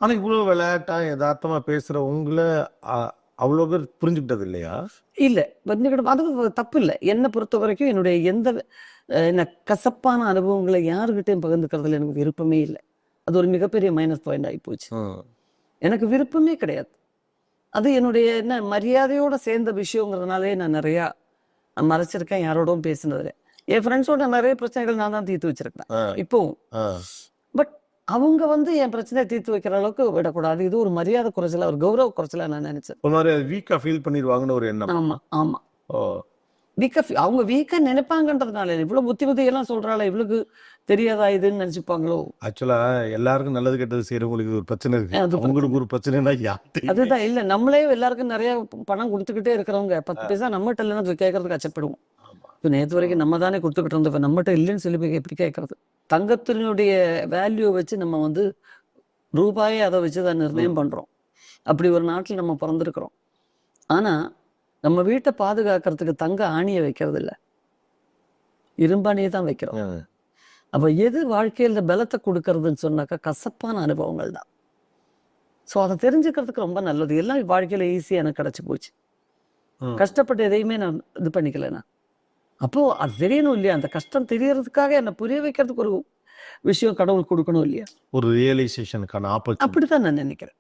ஆனா இவ்வளவு விளையாட்டா யதார்த்தமா பேசுற உங்களை அவ்வளவு பேர் புரிஞ்சுக்கிட்டது இல்லையா? இல்ல புரிஞ்சுக்கிட்டு அது தப்பு இல்லை. என்னை பொறுத்த வரைக்கும் என்னுடைய எந்த என்ன கசப்பான அனுபவங்களை யாருக்கிட்டையும் பகிர்ந்துக்கிறதுல எனக்கு விருப்பமே இல்லை. அது ஒரு மிகப்பெரிய மைனஸ் பாயிண்ட் ஆகி போச்சு. எனக்கு விருப்பமே கிடையாது. அது என்னுடைய என்ன மரியாதையோட சேர்ந்த விஷயங்கிறதுனாலே நான் நிறையா மறைச்சிருக்கேன். யாரோடவும் பேசினதில்லை. என் ஃப்ரெண்ட்ஸோட நிறைய பிரச்சனைகள் நான் தான் தீர்த்து வச்சிருக்கேன் இப்போவும். பட் அவங்க வந்து என் பிரச்சனையை தீர்த்து வைக்கிற அளவுக்கு விடக்கூடாது. இது ஒரு மரியாதை குறைச்சலா, ஒரு கௌரவ குறைச்சலா நான் நினைச்சேன். ஒரு மாதிரி வீக்கா ஃபீல் பண்ணிடுவாங்கன்னு ஒரு எண்ணம். ஆமா ஆமா. வீக்கா அவங்க வீக்கா நினைப்பாங்கன்றதுனால இவ்வளவு புத்தியெல்லாம் சொல்றாள், இவளுக்கு தெரியாதா இதுன்னு நினைச்சுப்பாங்களோ? ஆக்சுவலா எல்லாருக்கும் நல்லது கெட்டது செய்யறவங்களுக்கு ஒரு பிரச்சனை இருக்கு. உங்களுக்கு ஒரு பிரச்சனைனா அதுதான் இல்ல, நம்மளே எல்லாருக்கும் நிறைய பணம் கொடுத்துக்கிட்டே இருக்கிறவங்க 10 பைசா நம்மகிட்ட இல்லைன்னு கேட்கறதுக்கு அச்சப்படுவோம். இப்போ நேற்று வரைக்கும் நம்ம தானே கொடுத்துக்கிட்டு இருந்தோம், இப்போ நம்மகிட்ட இல்லைன்னு சொல்லி எப்படி கேட்கறது? தங்கத்தினுடைய வேல்யூ வச்சு நம்ம வந்து ரூபாயே அதை வச்சு தான் நிர்ணயம் பண்றோம். அப்படி ஒரு நாட்டில் நம்ம பிறந்திருக்கிறோம். ஆனா நம்ம வீட்டை பாதுகாக்கிறதுக்கு தங்க ஆணியை வைக்கிறது இல்லை, இரும்பாணியை தான் வைக்கிறோம். அப்ப எது வாழ்க்கையில் பலத்தை கொடுக்கறதுன்னு சொன்னாக்கா கசப்பான அனுபவங்கள் தான். ஸோ அதை தெரிஞ்சுக்கிறதுக்கு ரொம்ப நல்லது. எல்லாம் வாழ்க்கையில ஈஸியாக எனக்கு கிடைச்சி போச்சு. கஷ்டப்பட்டு எதையுமே நான் இது பண்ணிக்கலண்ணா. அப்போ அது தெரியணும் இல்லையா? அந்த கஷ்டம் தெரியறதுக்காக என்னை புரிய வைக்கிறதுக்கு ஒரு விஷயம் கடவுள் கொடுக்கணும் இல்லையா? ஒரு ரியலைசேஷனுக்கான ஆப்பர்ச்சுனிட்டி. அப்படித்தான் நான் நினைக்கிறேன்.